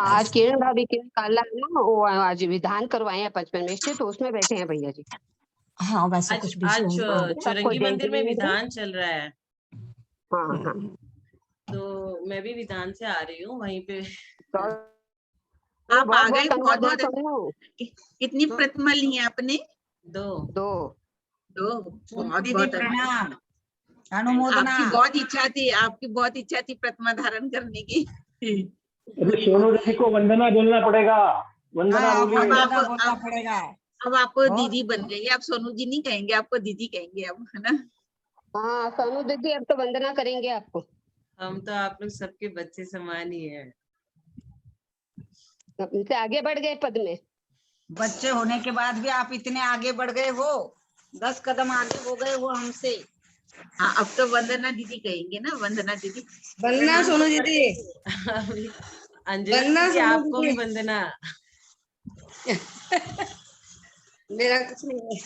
आज किरण भाभी के काला है ना, वो आज विधान करवाए हैं 55 में से, तो उसमें बैठे हैं भैया जी। हाँ वैसे आज कुछ बिजी होंगे। चौरंगी मंदिर में विधान चल रहा है। हाँ हाँ। तो मैं भी विधान से आ रही हूँ वहीं पे। आप आ गए, बहुत कितनी प्रतिमा ली है आपने? दो। बहुत प्रणाम, अनुमोदना। आपकी बहुत इच्छा थी प्रतिमा धारण करने की। सोनू दीदी को वंदना बोलना पड़ेगा, वंदना बोलना पड़ेगा। अब आप दीदी बन गई, आप सोनू जी नहीं कहेंगे, आपको दीदी कहेंगे अब, है ना? हाँ सोनू दीदी, अब तो वंदना करेंगे आपको। हम तो आप लोग सबके बच्चे समान ही है। इनसे आगे बढ़ गए पद में। बच्चे होने के बाद भी आप इतने आगे बढ़ गए हो, 10 कदम आगे हो गए वो हमसे। हाँ, अब तो वंदना दीदी कहेंगे ना, वंदना दीदी। वंदना सोनू दीदी। अंजलि दीदी, आपको भी वंदना। मेरा कुछ नहीं है।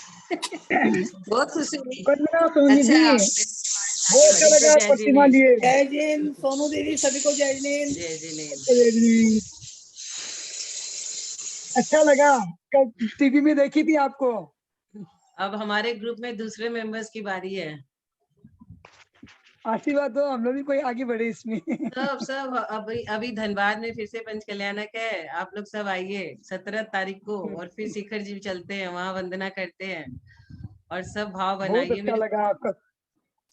बहुत खुशी हुई। वंदना सोनू दीदी, बहुत अच्छा लगा प्रतिमा लिए। जय जैन सोनू दीदी, सभी को जय जैन। जय जैन। अच्छा लगा, कल टीवी में देखी थी आपको। अब हमारे ग्रुप में दूसरे मेंबर्स की बारी है। आशीर्वाद दो, हम लोग भी कोई आगे बढ़े इसमें। सब अभी धनबाद में फिर से पंच कल्याणक है, आप लोग सब आइए 17 तारीख को, और फिर शिखर जी चलते हैं, वहाँ वंदना करते हैं और सब भाव बनाइए। बहुत अच्छा लगा आपका।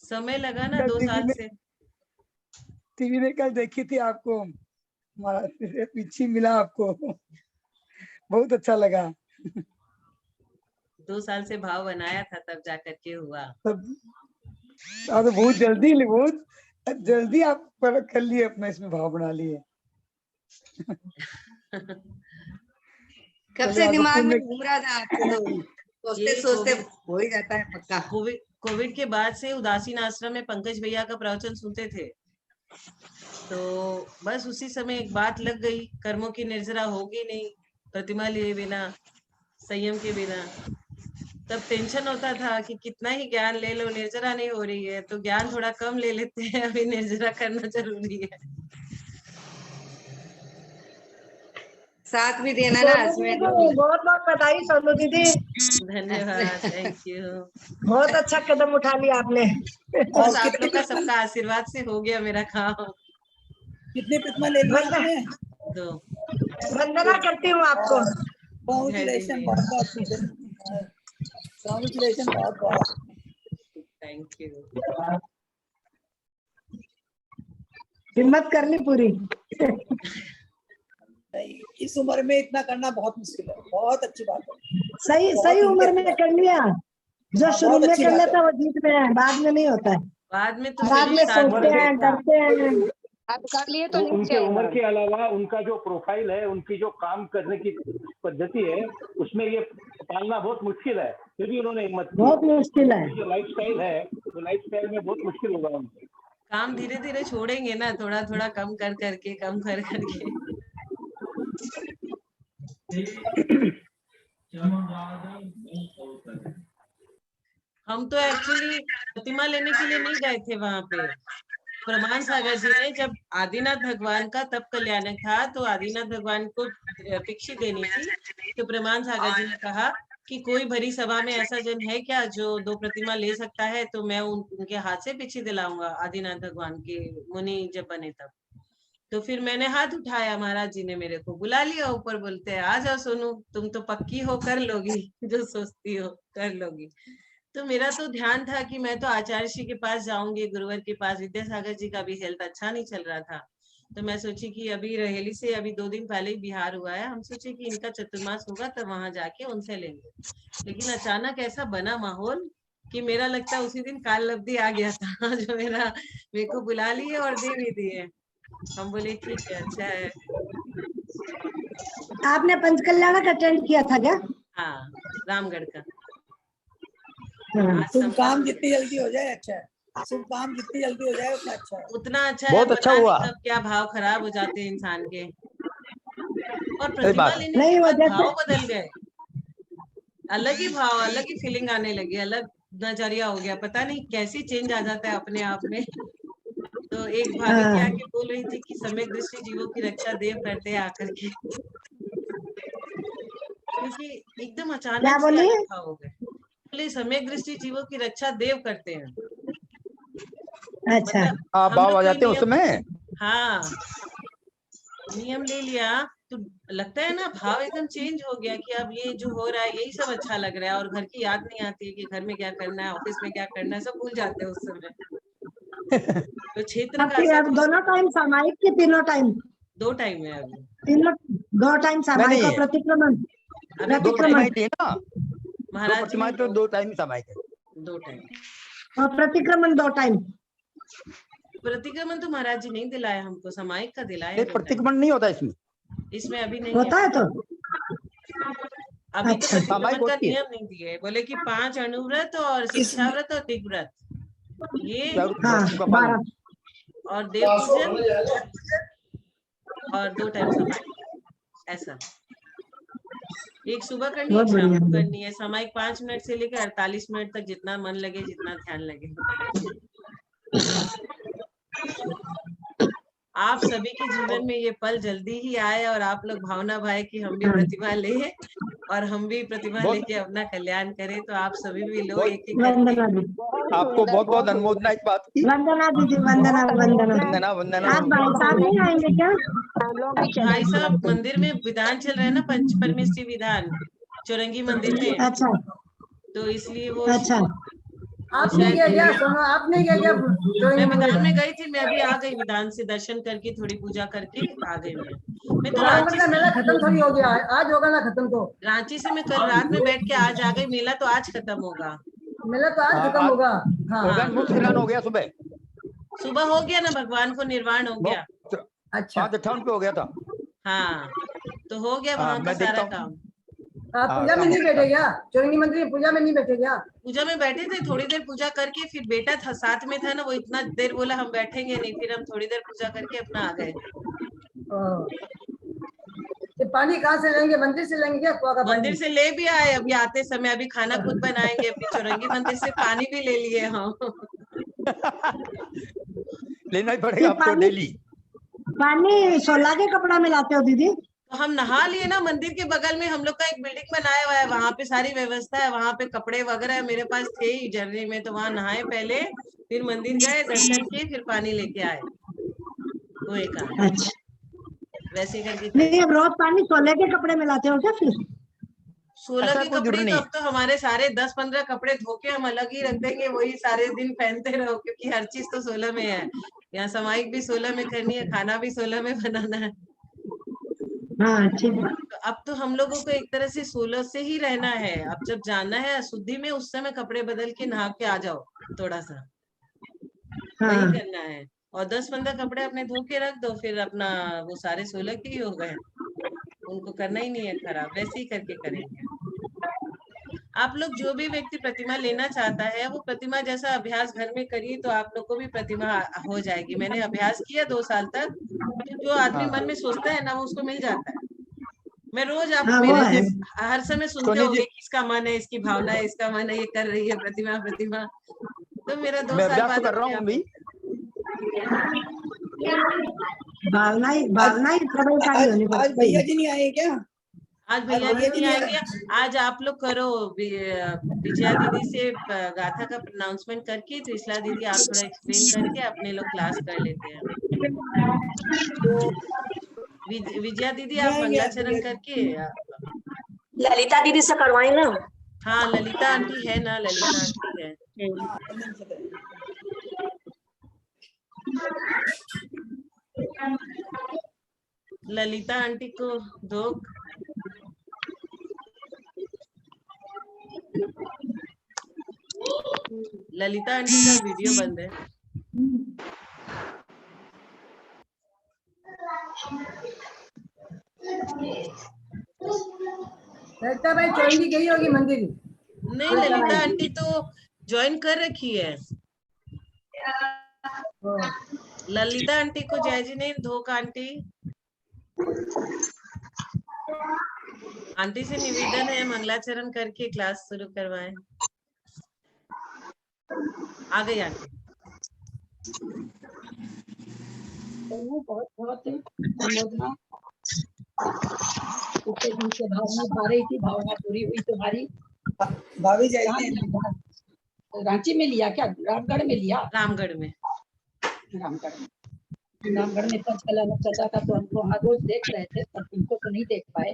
समय लगा ना 2 साल से। टीवी में कल देखी थी आपको, हमारा पीछे मिला आपको, बहुत अच्छा लगा। 2 साल से भाव बनाया था, तब जाकर के हुआ। तो बहुत जल्दी आप कर लिए अपना, इसमें भाव बना लिए। कब से दिमाग में घूम रहा था आपके, तो सोचते हो ही जाता है पक्का। कोविड के बाद से उदासीन आश्रम में पंकज भैया का प्रवचन सुनते थे, तो बस उसी समय एक बात लग गई, कर्मों की निर्जरा होगी नहीं प्रतिमा लिए बिना, संयम के बिना। तब टेंशन होता था कि कितना ही ज्ञान ले लो, निर्जरा नहीं हो रही है, तो ज्ञान थोड़ा कम ले लेते हैं, अभी निर्जरा करना जरूरी है। साथ भी देना ना इसमें। बहुत बहुत बधाई सोनू दीदी। धन्यवाद, थैंक यू। बहुत अच्छा कदम उठा लिया आपने। बस आप लोग का सबका आशीर्वाद से हो गया मेरा काम। कितने प्रतिमा ले लिया आपने? 2। वंदना करती हूँ आपको। कांग्रेचुलेशन, बहुत बहुत थैंक यू। हिम्मत कर ली पूरी। इस उम्र में इतना करना बहुत मुश्किल है, बहुत अच्छी बात है। सही उम्र में कर लिया, जो शुरू में कर लेता वो जीत में है, बाद में नहीं होता है। बाद में तो सोचते हैं, डरते हैं। अब कर लिए तो उनके उम्र के अलावा उनका जो प्रोफाइल है, उनकी जो काम करने की पद्धति है, उसमें ये पालना बहुत मुश्किल है, फिर भी उन्होंने हिम्मत की। बहुत मुश्किल है। जो लाइफस्टाइल है, तो लाइफस्टाइल में बहुत मुश्किल होगा उनको। काम धीरे धीरे छोड़ेंगे ना, थोड़ा थोड़ा कम कर करके। हम तो एक्चुअली प्रतिमा लेने के लिए नहीं गए थे वहां पे। प्रमाण सागर जी ने, जब आदिनाथ भगवान का तप कल्याणक था, तो आदिनाथ भगवान को पिक्षी देनी थी, तो प्रमाण सागर जी ने कहा कि कोई भरी सभा में ऐसा जन है क्या जो 2 प्रतिमा ले सकता है, तो मैं उनके हाथ से पिक्षी दिलाऊंगा आदिनाथ भगवान के मुनि जब बने तब। तो फिर मैंने हाथ उठाया, महाराज जी ने मेरे को बुला लिया ऊपर, बोलते हैं आ जाओ सोनू, तुम तो पक्की हो, कर लोगी, जो सोचती हो कर लोगी। तो मेरा तो ध्यान था कि मैं तो आचार्य श्री के पास जाऊंगी, गुरुवर के पास। विद्यासागर जी का भी हेल्थ अच्छा नहीं चल रहा था, तो मैं सोची कि अभी रहेली से अभी 2 दिन पहले ही बिहार हुआ है, हम सोचे कि इनका चतुर्मास होगा तो वहां जाके उनसे लेंगे। लेकिन अचानक ऐसा बना माहौल कि मेरा लगता है उसी दिन काल लब्धि आ गया था, जो मेरे को बुला लिए और दे भी दिए। हम बोले ठीक है, अच्छा है। आपने पंचकल्याणक अटेंड किया था क्या? हाँ, रामगढ़ का। शुभ काम जितनी जल्दी हो जाए अच्छा है, शुभ काम जितनी जल्दी हो जाए उतना अच्छा है। उतना अच्छा है, बहुत अच्छा हुआ। कब क्या भाव खराब हो जाते हैं इंसान के, और प्रतिमा लेने के बाद भाव बदल गए, अलग ही भाव, अलग ही फीलिंग आने लगी, अलग नजरिया हो गया, पता नहीं कैसे चेंज आ जाता है अपने आप में। तो एक भाभी क्या आके बोल रही थी कि सम्यक दृष्टि जीवों की रक्षा देव करते हैं आकर के, क्योंकि एकदम क्या अचानक से बोली? अलग भाव हो गए। बोले सम्यक दृष्टि जीवों की रक्षा देव करते हैं, अच्छा। मतलब हाँ हम भाव लोग आ कोई जाते हैं नियम, उसमें। हाँ नियम ले लिया तो लगता है ना भाव एकदम चेंज हो गया कि अब ये जो हो रहा है यही सब अच्छा लग रहा है, और घर की याद नहीं आती है कि घर में क्या करना है, ऑफिस में क्या करना है, सब भूल जाते हैं उस समय। तो क्षेत्र अब का असर तो दोनों टाइम सामायिक के तीनों टाइम? 2 टाइम है अभी, तीनों 2 टाइम सामायिक और नहीं। प्रतिक्रमण? अभी 2 टाइम प्रतिक्रमण थी ना, 2 महाराज जी प्रतिमाएं तो 2 टाइम समय थे। 2 टाइम। और प्रतिक्रमण 2 टाइम? प्रतिक्रमण तो महाराज जी नहीं दिलाया हमको, सामायिक का दिलाया नहीं 2 टाइम। प्रतिक्रमण नहीं होता इसमें। इसमें अभी नहीं होता है तो? अभी तो अच्छा। सामायिक प्रतिक्रमण का होती है। नियम नहीं दिए, बोले कि 5 अणुव्रत और शिक्षाव्रत और दिग्व्रत, ये हाँ 12। और देव पूजन और 2 टाइम सामायिक, ऐसा। एक सुबह करनी है, बहुत एक शाम बढ़िया। को करनी है। सामायिक 5 मिनट से लेकर 48 मिनट तक, जितना मन लगे, जितना ध्यान लगे। आप सभी के जीवन में ये पल जल्दी ही आए और आप लोग भावना भाए कि हम भी हाँ। प्रतिभा ले और हम भी प्रतिभा बहुत- लेके अपना कल्याण करें, तो आप सभी भी लो बहुत- एक एक करके। वंदना दीदी, आपको बहुत बहुत अनुमोदना इस बात की। वंदना दीदी, वंदना वंदना। वंदना वंदना। आप भाई साहब नहीं आएंगे क्या? हम लोग भी भाई साहब चलेंगे। मंदिर में विधान चल रहा है ना, पंच परमेष्टि विधान चौरंगी मंदिर में, अच्छा तो इसलिए वो अच्छा। आपने क्या क्या सोना, आपने क्या क्या मैं विधान में गई थी, मैं अभी आ गई विधान से, दर्शन करके थोड़ी पूजा करके आ गई। मैं तो रांची का मेला से, खत्म थोड़ी हो गया, आज होगा ना खत्म तो। रांची से मैं कल रात में बैठ के आज आ गई, मेला तो आज खत्म होगा। मेला तो आज खत्म आज होगा। हाँ हो गया, मुक्त स्नान हो गया सुबह। सुबह हो गया ना, भगवान को निर्वाण हो गया। अच्छा। 5:58 पे हो गया था। हाँ तो हो गया हाँ, वहाँ का मैं देखता सारा हूँ। काम। आप पूजा में नहीं बैठे क्या? चौरंगी मंदिर पूजा में नहीं बैठे क्या? पूजा में बैठे थे, थोड़ी देर पूजा करके, फिर बेटा था साथ में था ना, वो इतना देर बोला हम बैठेंगे नहीं, फिर हम थोड़ी देर पूजा करके अपना आ गए। ये पानी कहाँ से लेंगे? मंदिर से लेंगे क्या? कुआं का पानी? मंदिर से ले भी आए, अभी आते समय अभी खाना खुद बनाएंगे, अभी चौरंगी मंदिर से पानी भी ले लिए हम। लेना ही पड़ेगा आपको डेली। पानी 16 के कपड़ा में लाते हो दीदी? तो हम नहा लिए ना, मंदिर के बगल में हम लोग का एक बिल्डिंग बनाया हुआ है, वहाँ पे सारी व्यवस्था है, वहाँ पे कपड़े वगैरह मेरे पास थे ही जर्नी में, तो वहाँ नहाए पहले, फिर मंदिर गए, दर्शन किए, फिर पानी लेके आए कुएं का, अच्छा। वैसे करके नहीं, अब रोज पानी 16 के कपड़े में लाते हो क्या फिर? 16 ऐसा के कोई कपड़े जरूरी तो नहीं। अब तो हमारे सारे 10-15 कपड़े धो के हम अलग ही रख देंगे, वही सारे दिन पहनते रहो, क्योंकि हर चीज तो 16 में है। यहाँ सामायिक भी 16 में करनी है, खाना भी 16 में बनाना है। हाँ ठीक है। तो अब तो हम लोगों को एक तरह से 16 से ही रहना है। अब जब जाना है अशुद्धि में, उस समय कपड़े बदल के नहा के आ जाओ, थोड़ा सा वही हाँ करना है। और 10-15 कपड़े अपने धो के रख दो, फिर अपना वो सारे 16 के ही हो गए, उनको करना ही नहीं है खराब, वैसे ही करके करेंगे। आप लोग जो भी व्यक्ति प्रतिमा लेना चाहता है, वो प्रतिमा जैसा अभ्यास घर में करिए, तो आप लोग को भी प्रतिमा हो जाएगी। मैंने अभ्यास किया 2 साल तक, तो जो आदमी मन में सोचता है ना, वो उसको मिल जाता है। मैं रोज, आप हाँ, वो मेरे है। हर समय सुनते सोनी जी, होंगे कि इसका मन है, इसकी भावना है, इसका मन है, ये कर रही है प्रतिमा प्रतिमा। तो मेरा 2 मैं साल अभ्यास बाद तो कर रहा अपने हूँ आप भी। भावना ही प्रबलशाली होनी आज पड़ती भैया है। जी नहीं आए क्या? आज भैया जी नहीं आएंगे। आज आप लोग करो, विजया दीदी से गाथा का अनाउंसमेंट करके, त्रिशला दीदी आप थोड़ा एक्सप्लेन करके अपने लोग क्लास कर लेते हैं। विजया दीदी आप मंगलाचरण करके, ललिता दीदी से करवाएं ना। हाँ ललिता आंटी है ना, ललिता आंटी है। ललिता आंटी को दो। ललिता आंटी का वीडियो बंद है। लगता भाई चौरंगी गई होगी मंदिर। नहीं, ललिता आंटी तो ज्वाइन कर रखी है। ललिता आंटी को जय जी नहीं, धोक आंटी। आंटी से निवेदन है मंगलाचरण करके क्लास शुरू करवाएं। आ गई आंटी। सोनू बहुत बहुत संबोधना इतने दिन से भावना पा रही थी, भावना पूरी हुई तुम्हारी। भाभी कहाँ जाइए लिया? रांची में लिया क्या? रामगढ़ में लिया? रामगढ़ में। रामगढ़ में, रामगढ़ में पंचकला में चल रहा था तो हमको वहाँ रोज देख रहे थे, पर तुमको तो नहीं देख पाए।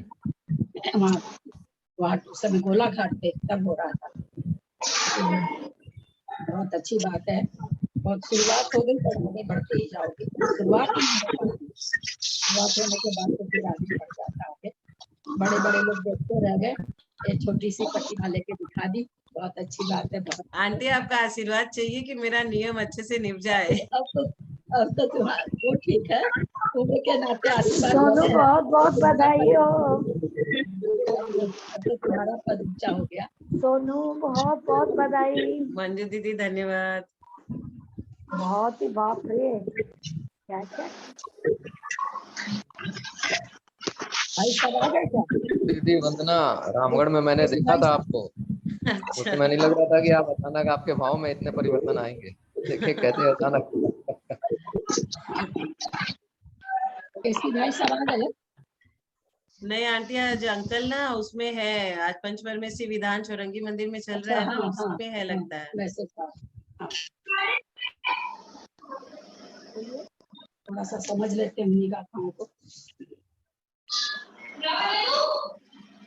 वहाँ उस समय गोला घाट पे तब हो रहा था। बहुत अच्छी बात है, बहुत शुरुआत हो गई पर आगे बढ़ते ही जाओगे। शुरुआत ही नहीं हो पाती, शुरुआत होने के बाद तो फिर आगे बढ़ जाता है। बड़े बड़े लोग देखते रह गए, एक छोटी सी प्रतिमा लेके दिखा दी, बहुत अच्छी बात है। बहुत आंटी आपका आशीर्वाद चाहिए कि मेरा नियम अच्छे से निभ जाए। अब तो तुम्हारा वो ठीक है, उम्र के नाते आशीर्वाद सोनू लेते हैं। बहुत बहुत बधाई हो। अब तो तुम्हारा पद ऊंचा हो गया। सोनू बहुत बहुत बधाई। मंजू दीदी धन्यवाद। बहुत ही बाप रे, क्या क्या भाई सब आ गए क्या? दीदी वंदना, रामगढ़ में मैंने देखा था आपको, उसमें नहीं लग रहा था कि आप अचानक आपके भाव में इतने परिवर्तन आएंगे। देखिए कैसे अचानक। कैसी भाई सब आ गए? नहीं आंटी, आज अंकल ना उसमें है, आज पंचपरमेश्वरी विधान चौरंगी मंदिर में चल रहा है ना, उसमें है लगता है। वैसे थोड़ा सा समझ लेते हैं उन्हीं गाथाओं को।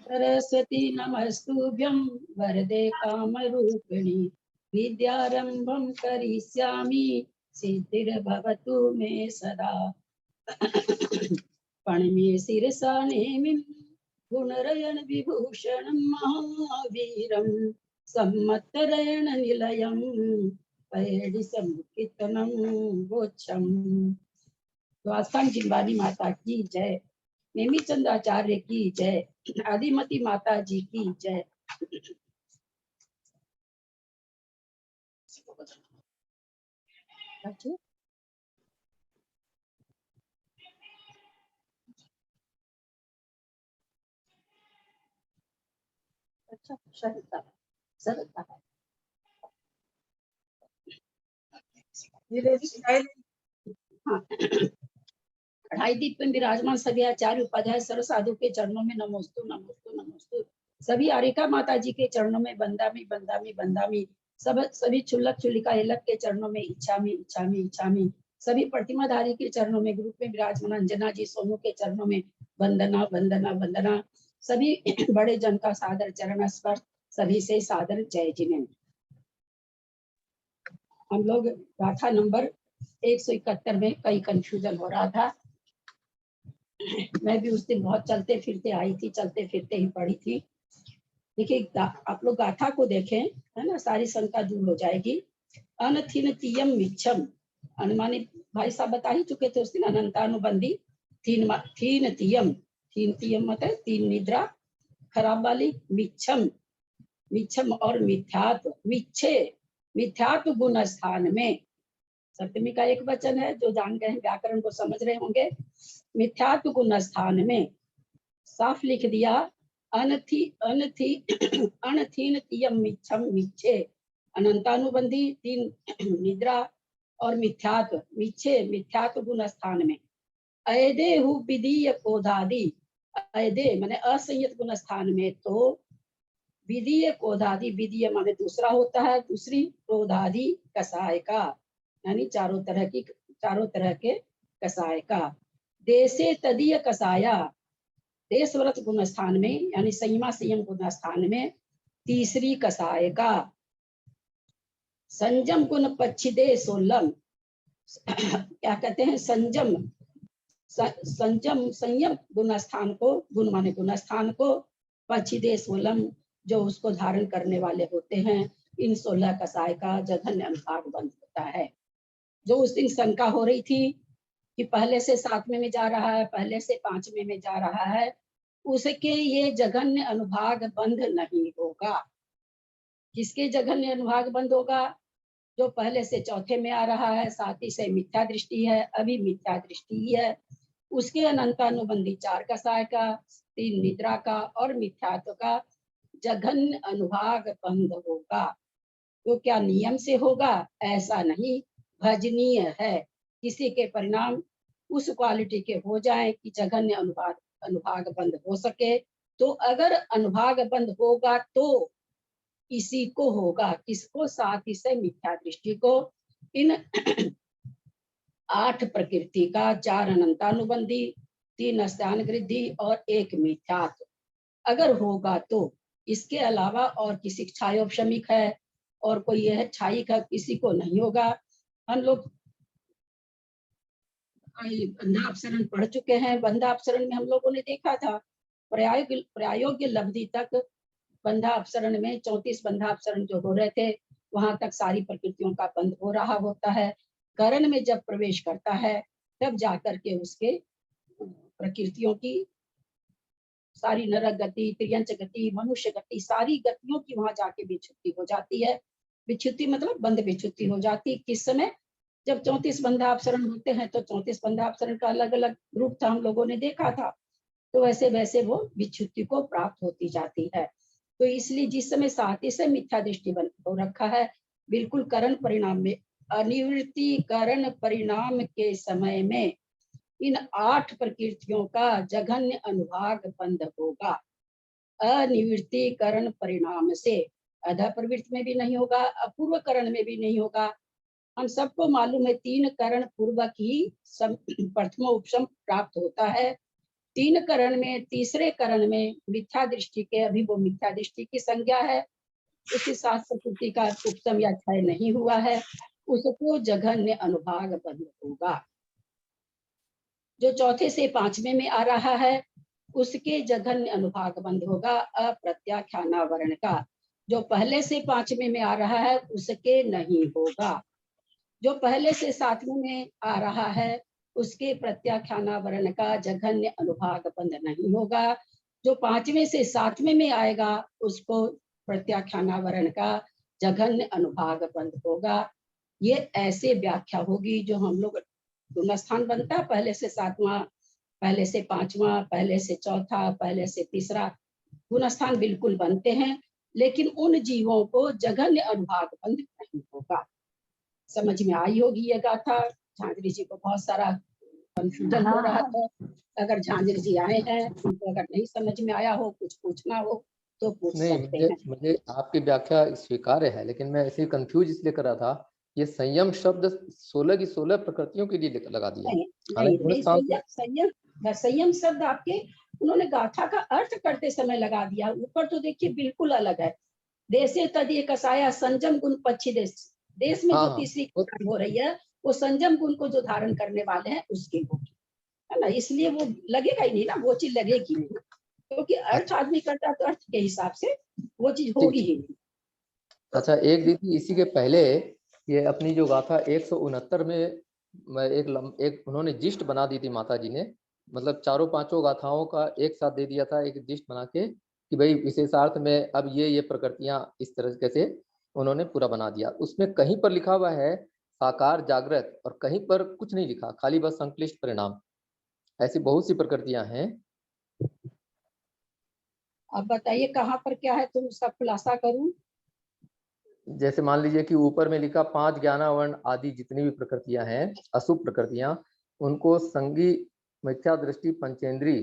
सरस्वती नमस्तुभ्यं वरदे कामरूपिणी विद्यारंभं करिष्यामि सिद्धिर्भवतु मे सदा। पणमे शिरसा नेमिं गुणरयण विभूषणं महावीरं सम्मतरयण निलयं पैडी संकीर्तनं गोच्छम्। वास्तव जिम्बानी माता की जय, नेमी चंद्राचार्य की जय, आदिमती माता जी की जय। अच्छा सरलता सरलता है। कढ़ाई दीप में विराजमान सभी आचार्य उपाध्याय सर्व साधु के चरणों में नमोस्तु नमोस्तु नमोस्तु। सभी आरिका माता जी के चरणों में बंदामी बंदामी बंदामी। सभी चुल्लक चुल्लिका हिलक के चरणों में इच्छामी इच्छामी इच्छामी। सभी प्रतिमाधारी के चरणों में, ग्रुप में विराजमान अंजना जी सोनू के चरणों में वंदना वंदना वंदना। सभी बड़े जन का सादर चरण स्पर्श, सभी से सादर जय जिनेन्द्र। हम लोग गाथा नंबर 171 में कई कंफ्यूजन हो रहा था। मैं भी उस दिन बहुत चलते फिरते आई थी, चलते फिरते ही पढ़ी थी। देखिए आप लोग गाथा को देखें, है ना, सारी शंका दूर हो जाएगी। अनथिन तियम मिच्छम, अनुमानित भाई साहब बता ही चुके थे उस दिन, अनंतानुबंधी तीन तियम, तीन तियम मतलब तीन निद्रा खराब वाली, मिच्छम मिच्छम और मिथ्यात्व, मिच्छे मिथ्यात्व गुण स्थान में। सप्तमी का एक वचन है, जो जान गए हैं व्याकरण को समझ रहे होंगे। मिथ्यात्व गुण स्थान में साफ लिख दिया, अनथीन तियम मिच्छम मिच्छे, अनंतानुबंधी तीन निद्रा और मिथ्यात्व, मिच्छे मिथ्यात्व गुण स्थान में। अयदे हु विधीय कोधादि, अयदे माने असंयत गुण स्थान में, तो विधीय कोधादि, विधीय माने दूसरा होता है, दूसरी क्रोधादि कसाय का, यानी चारों तरह के कसाय का। देशे तदीय कसाया, देश व्रत गुण स्थान में यानी संयमा संयम गुण स्थान में तीसरी कसाय का। संयम गुण पच्छिदे सोलम, क्या कहते हैं, संयम संयम गुण स्थान को, गुण माने गुण स्थान को, पच्छिदे सोलम जो उसको धारण करने वाले होते हैं, इन 16 कसाय का जघन्य अनुभाग बंद होता है। जो उस दिन शंका हो रही थी कि पहले से 7वें में जा रहा है, पहले से 5वें में जा रहा है, उसके ये जघन्य अनुभाग बंद नहीं होगा। किसके जघन्य अनुभाग बंद होगा? जो पहले से चौथे में आ रहा है, साथ ही से मिथ्या दृष्टि है, अभी मिथ्या दृष्टि ही है, उसके अनंतानुबंधी 4 कसाय का, 3 निद्रा का और मिथ्यात्व का जघन्य अनुभाग बंद होगा। तो क्या नियम से होगा? ऐसा नहीं, भजनीय है। किसी के परिणाम उस क्वालिटी के हो जाएं कि जघन्य अनुभाग बंद हो सके। तो अगर अनुभाग बंद होगा तो इसी को होगा, किसको? साथ से मिथ्या दृष्टि को। इन 8 प्रकृति का, 4 अनंतानुबंधी, 3 अस्तान वृद्धि और 1 मिथ्यात्व अगर होगा तो, इसके अलावा और किसी क्षायोपशमिक है और कोई यह क्षायिक है, किसी को नहीं होगा। हम लोग बंधा अपसरण पढ़ चुके हैं। बंधा अपसरण में हम लोगों ने देखा था प्रायोग्य लब्धि तक बंधा अपसरण में 34 बंधा अपसरण जो हो रहे थे, वहां तक सारी प्रकृतियों का बंध हो रहा होता है। करण में जब प्रवेश करता है तब जाकर के उसके प्रकृतियों की सारी नरक गति, त्रियंच गति, मनुष्य गति, सारी गतियों की वहां जाके विच्छुत्ति हो जाती है। विच्छुत्ति मतलब बंध विच्छुत्ति हो जाती। किस समय? जब 34 बंधा अपसरण होते हैं। तो 34 बंधा अपसरण का अलग अलग रूप था, हम लोगों ने देखा था। तो वैसे वैसे वो विच्छुत्ति को प्राप्त होती जाती है। तो इसलिए जिस समय साथ से मिथ्या दृष्टि हो रखा है, बिल्कुल करण परिणाम में, अनिवृत्ति करण परिणाम के समय में इन 8 प्रकृतियों का जघन्य अनुभाग बंद होगा। अनिवृत्ति करण परिणाम से अध प्रवृत्ति में भी नहीं होगा, अपूर्व करण में भी नहीं होगा। हम सबको मालूम है 3 करण पूर्वक ही प्रथम उपशम प्राप्त होता है। 3 करण में तीसरे करण में मिथ्या दृष्टि के, अभी वो मिथ्या दृष्टि की संज्ञा है, उसके साथ प्रकृति का उपशम या क्षय नहीं हुआ है, उसको जघन्य अनुभाग बंद होगा। जो चौथे से 5वें में आ रहा है उसके जघन्य अनुभाग बंद होगा अप्रत्याख्यानावरण का। जो पहले से 5वें में आ रहा है उसके नहीं होगा। जो पहले से 7वें में आ रहा है उसके प्रत्याख्यानावरण का जघन्य अनुभाग बंद नहीं होगा। जो 5वें से 7वें में आएगा उसको प्रत्याख्यानावरण का जघन्य अनुभाग बंद होगा। ये ऐसे व्याख्या होगी जो हम लोग गुणस्थान बनता है, पहले से 7वां, पहले से 5वां, पहले से 4था, पहले से 3रा गुणस्थान बिल्कुल बनते हैं, लेकिन उन जीवों को जघन्य अनुभाग बंद नहीं होगा। समझ में आई होगी ये गाथा। झांझरी जी को बहुत सारा कंफ्यूजन हो रहा था। अगर झांझरी जी आए हैं, उनको अगर नहीं समझ में आया हो, कुछ पूछना हो तो पूछ सकते हैं। मुझे आपकी व्याख्या स्वीकार्य है, लेकिन मैं ऐसे कंफ्यूज इसलिए कर रहा था, ये संयम शब्द 16 की 16 प्रकृतियों के लिए लगा दिया। संयम शब्द आपके उन्होंने गाथा का अर्थ करते समय लगा दिया। ऊपर तो देखिए बिल्कुल अलग है। देशे तदीय कसाया संयम गुण पक्षी देश में जो तीसरी हो रही है वो संयम गुण को जो धारण करने वाले हैं उसके होगी, है ना। इसलिए वो लगेगा ही नहीं ना, वो चीज लगेगी नहीं, क्योंकि अर्थ आदमी करता है तो अर्थ के हिसाब से वो चीज होगी ही नहीं। अच्छा, एक दीदी इसी के पहले ये अपनी जो गाथा 169 में एक उन्होंने जिस्ट बना दी थी माता जी ने, मतलब चारों पांचों गाथाओं का एक साथ दे दिया था, एक जिस्ट बना के कि भाई विशेषार्थ में अब ये प्रकृतियां इस तरह से उन्होंने पूरा बना दिया। उसमें कहीं पर लिखा हुआ है साकार जागृत और कहीं पर कुछ नहीं लिखा, खाली बस संक्लिष्ट परिणाम। ऐसी बहुत सी प्रकृतियां हैं। अब बताइए कहाँ पर क्या है, तो उसका खुलासा करूं। जैसे मान लीजिए कि ऊपर में लिखा 5 ज्ञानावर्ण आदि जितनी भी प्रकृतियां हैं, अशुभ प्रकृतियां, उनको संगी मिथ्या दृष्टि पंचेंद्री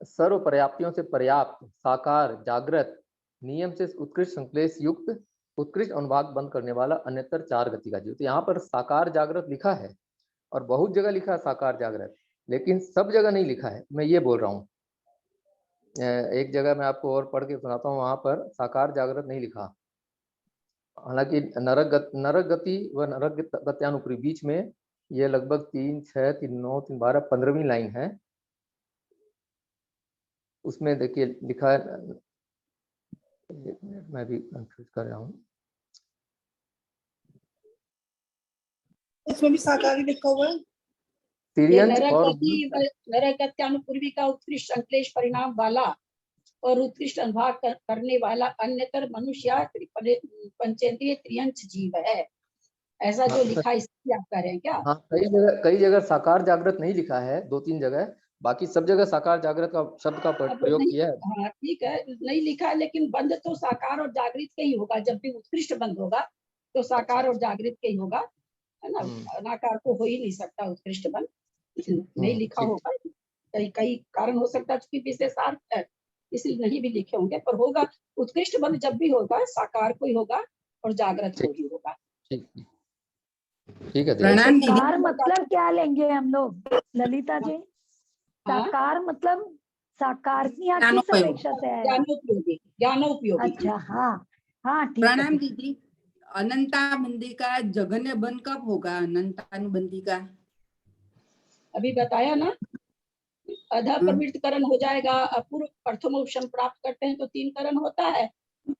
सर्व पर्याप्तियों से पर्याप्त साकार जागृत नियम से उत्कृष्ट संक्लेश युक्त उत्कृष्ट अनुभाग बंद करने वाला अन्यतर 4 गति का जीव। तो यहाँ पर साकार जागृत लिखा है और बहुत जगह लिखा है साकार जागृत, लेकिन सब जगह नहीं लिखा है। मैं ये बोल रहा हूँ, एक जगह मैं आपको और पढ़ के सुनाता हूँ, वहां पर साकार जागृत नहीं लिखा। हालांकि नरक गति व नरक गत्यानुपरी बीच में ये लगभग 3, 6, 3, 9, 3, 12, 15वीं लाइन है। उसमें देखिए लिखा है, मैं भी कंफ्यूज कर रहा हूँ, इसमें भी साकार लिखा हुआ है। नरक गत्यानुपूर्वी का उत्कृष्ट संक्लेश परिणाम वाला और उत्कृष्ट अनुभाग करने वाला अन्यतर मनुष्य पंचेंद्रिय त्रियंच जीव है, ऐसा जो लिखा है इसलिए आप कह रहे हैं क्या? हाँ, कई जगह साकार जागृत नहीं लिखा है, 2-3 जगह, बाकी सब जगह साकार जागृत का शब्द का प्रयोग किया है। हाँ ठीक है, नहीं लिखा है, लेकिन बंद तो साकार और जागृत के ही होगा। जब भी उत्कृष्ट बंद होगा तो साकार और जागृत के ही होगा, है ना। अनाकार को हो ही नहीं सकता उत्कृष्ट बंद। नहीं लिखा ठीक। होगा, कई कई कारण हो सकता है, क्योंकि विशेषार्थ है इसलिए नहीं भी लिखे होंगे, पर होगा। उत्कृष्ट बंध जब भी होगा साकार को ही होगा और जागृत को ही होगा। ठीक ठीक है दीदी। प्रणाम दीदी। साकार मतलब क्या लेंगे हम लोग ललिता जी? हाँ? साकार मतलब साकार की यहाँ किस ज्ञानोपयोगी। अपेक्षा से आएगा? ज्ञानोपयोगी, ज्ञानोपयोगी। अच्छा, हाँ हाँ, ठीक है, प्रणाम ठीक है। दीदी। अनंताबंदी का जघन्य बंध कब होगा? अनंतानुबंदी का अभी बताया ना, अधा प्रवृत्तकरण हो जाएगा, अपूर्व प्रथमोपशम प्राप्त करते हैं तो 3 करण होता है,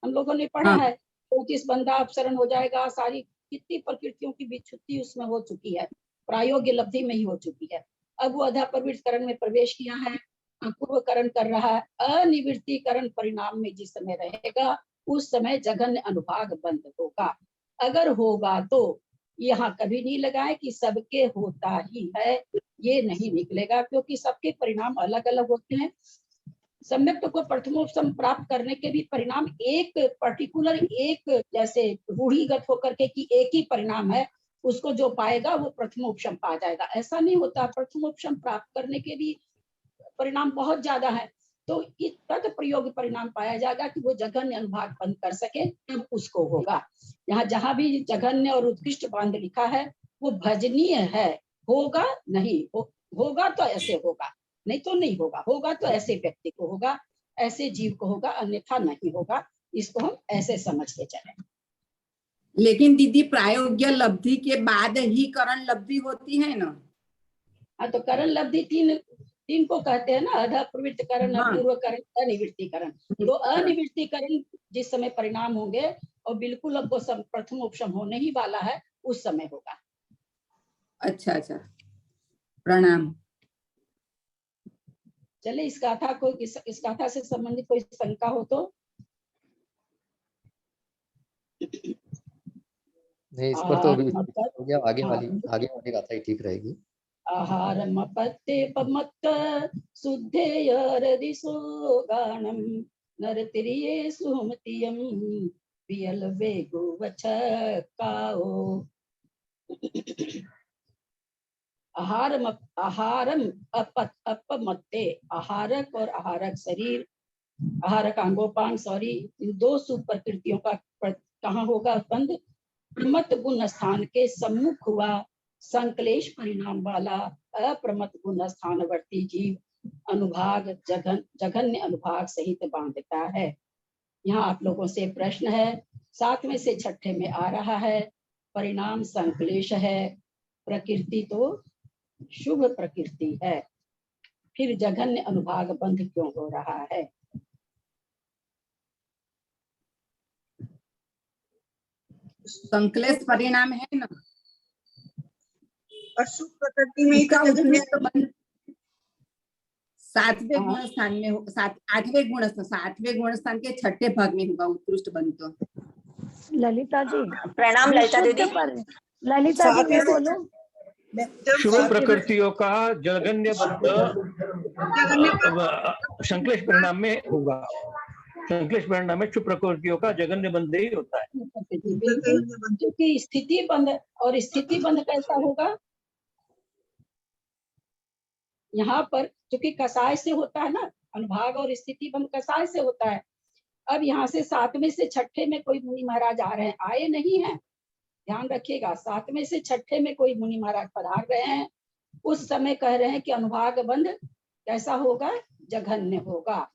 हम लोगों ने पढ़ा हाँ। है। 34 बंधा अपसरण हो जाएगा, सारी कितनी प्रकृतियों की विच्छुत्ति उसमें हो चुकी है, प्रायोग्य लब्धि में ही हो चुकी है। अब वो अधा प्रवृत्तकरण में प्रवेश किया है, अपूर्वकरण कर रहा है। अनिवृत्तिकरण परिणाम में जिस समय रहेगा उस समय जघन्य अनुभाग बंद होगा। अगर होगा तो यहाँ कभी नहीं लगाए कि सबके होता ही है, ये नहीं निकलेगा, क्योंकि सबके परिणाम अलग अलग होते हैं। सम्यक को प्रथमोपशम प्राप्त करने के भी परिणाम एक पर्टिकुलर, एक जैसे रूढ़िगत होकर के कि एक ही परिणाम है, उसको जो पाएगा वो प्रथमोपशम पा जाएगा, ऐसा नहीं होता। प्रथमोपशम प्राप्त करने के भी परिणाम बहुत ज्यादा है, तो इस तक प्रयोग परिणाम पाया जाएगा कि वो जघन्य अनुभाग बंद कर सके, तब उसको होगा। यहाँ जहां भी जघन्य और उत्कृष्ट बांध लिखा है वो भजनीय है, होगा नहीं होगा तो ऐसे होगा, नहीं तो नहीं होगा, होगा तो ऐसे व्यक्ति को होगा, ऐसे जीव को होगा, अन्यथा नहीं होगा। इसको हम ऐसे समझ के चले। लेकिन दीदी प्रायोग्य लब्धि के बाद ही करण लब्धि होती है ना? हाँ, तो करण लब्धि तीन को कहते हैं ना, अधा प्रवृत्तकरण, हाँ। अपूर्वकरण, अनिवृत्तिकरण। तो अनिवृत्तिकरण जिस समय परिणाम होंगे और बिल्कुल अब वो प्रथमोपशम होने ही वाला है, उस समय होगा। अच्छा अच्छा, प्रणाम। चले, इस गाथा को, इस गाथा से संबंधित कोई शंका हो तो? नहीं, इस पर तो अभी मतलब हो गया, आगे वाली गाथा ही ठीक रहेगी। आहारम पत्ते पमत्त शुद्धेयरदिशो गानम नरतिरिये सुमतियम पियल वेगो वचकाओ। आहारम अपमत्ते, आहारक और आहारक शरीर, आहारक अंगोपांग, सॉरी, इन दो सुख प्रकृतियों का कहाँ होगा बंद? मत गुण स्थान के सम्मुख हुआ संकलेश परिणाम वाला अप्रमत गुण स्थानवर्ती जीव अनुभाग जघन्य अनुभाग सहित बांधता है। यहाँ आप लोगों से प्रश्न है, 7वें से 6ठे में आ रहा है, परिणाम संकलेश है, प्रकृति तो शुभ प्रकृति है, फिर जघन्य अनुभाग बंध क्यों हो रहा है? संकलेश परिणाम है ना, अशुभ प्रकृति में ही तो जघन्य 7वें गुण स्थान में 8वें गुण स्थान के 6ठे भाग में होगा उत्कृष्ट बंध। तो ललिता जी, प्रणाम ललिता दीदी। ललिता जी मैं बोलूं? शुभ प्रकृतियों का जघन्य बंध संकलेश परिणाम में होगा। संकलेश परिणाम में शुभ प्रकृतियों का जघन्य बंध ही होता है। क्योंकि स्थिति बंध, और स्थिति बंध कैसा होगा? यहाँ पर क्योंकि कसाय से होता है ना, अनुभाग और स्थिति बंध कसाय से होता है। अब यहाँ से 7वें से 6ठे में कोई मुनि महाराज आ रहे हैं, आए नहीं हैं, ध्यान रखिएगा। 7वें से 6ठे में कोई मुनि महाराज पधार रहे हैं, उस समय कह रहे हैं कि अनुभाग बंध कैसा होगा? जघन्य होगा।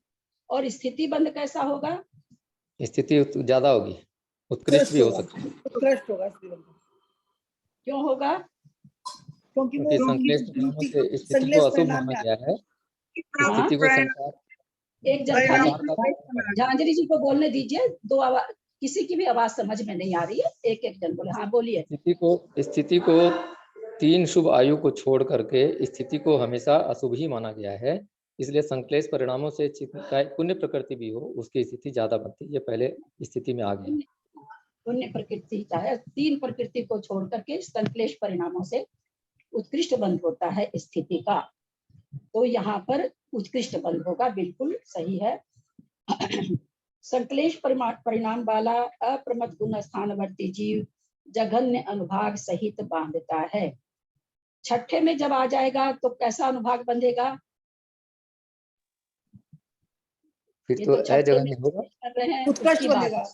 और स्थिति बंध कैसा होगा? स्थिति ज्यादा होगी, उत्कृष्ट भी हो सकती है। उत्कृष्ट होगा। क्यों होगा? क्योंकि संकलेश परिणामों से स्थिति को अशुभ माना गया है। स्थिति को संसार, एक झांझरी जी को बोलने दीजिए, किसी की भी आवाज समझ में नहीं आ रही है, एक जन बोले। हाँ बोलिए। स्थिति को 3 शुभ आयु को छोड़ करके स्थिति को हमेशा अशुभ ही माना गया है, इसलिए संकलेश परिणामों से पुण्य प्रकृति भी हो उसकी स्थिति ज्यादा बनती है। ये पहले स्थिति में आ गया। पुण्य प्रकृति चाहे 3 प्रकृति को छोड़ करके संकलेश परिणामों से उत्कृष्ट बंध होता है स्थिति का, तो यहाँ पर उत्कृष्ट बंध होगा, बिल्कुल सही है। संकलेश परिणाम वाला अप्रमत गुण स्थानवर्ती जीव जघन्य अनुभाग सहित बांधता है। छठे में जब आ जाएगा तो कैसा अनुभाग बंधेगा? फिर ये तो तो ए छठे जगह में नहीं होगा। कर रहे हैं उत्कृष्ट उसकी बात। बनेगा।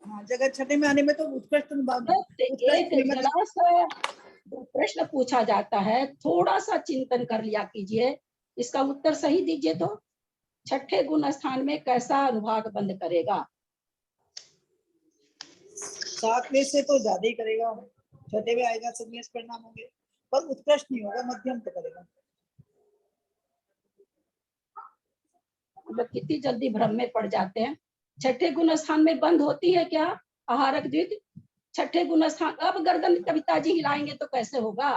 हाँ, जगह छठे में आने में तो उत्कृष्ट एक जरा सा प्रश्न पूछा जाता है, थोड़ा सा चिंतन कर लिया कीजिए, इसका उत्तर सही दीजिए। तो छठे गुण स्थान में कैसा अनुभाग बंद करेगा? 7वें से तो ज्यादा ही करेगा, छठे में आएगा संन्यास परिणाम होंगे, पर उत्कृष्ट नहीं होगा, मध्यम तो करेगा। लोग कितनी जल्दी भ्रम में पड़ जाते हैं। छठे गुण स्थान में बंद होती है क्या आहारक द्वित? छठे गुण स्थान, अब गर्दन कविता जी हिलाएंगे तो कैसे होगा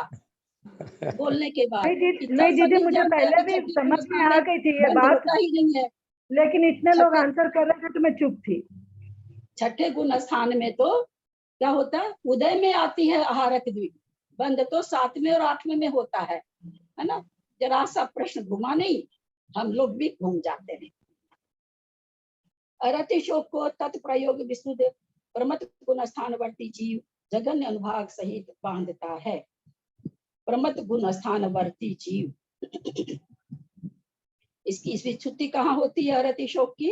बोलने के बाद? नहीं दीदी, मुझे पहले भी समझ में आ गई थी ये बात, ही नहीं है, लेकिन इतने लोग आंसर कर रहे थे तो मैं चुप थी। छठे गुण स्थान में तो क्या होता है, उदय में आती है आहारक द्वित, बंद तो 7वें और 8वें में होता है ना। जरा सा प्रश्न घुमा नहीं, हम लोग भी घूम जाते हैं। अरतिशोक को तत्प्रयोग विष्णुदेव प्रमथ गुण स्थानवर्ती जीव जघन्य अनुभाग सहित बांधता है। प्रमथ गुण स्थानवर्ती जीव, इसकी विच्छुति कहाँ होती है अरतिशोक की?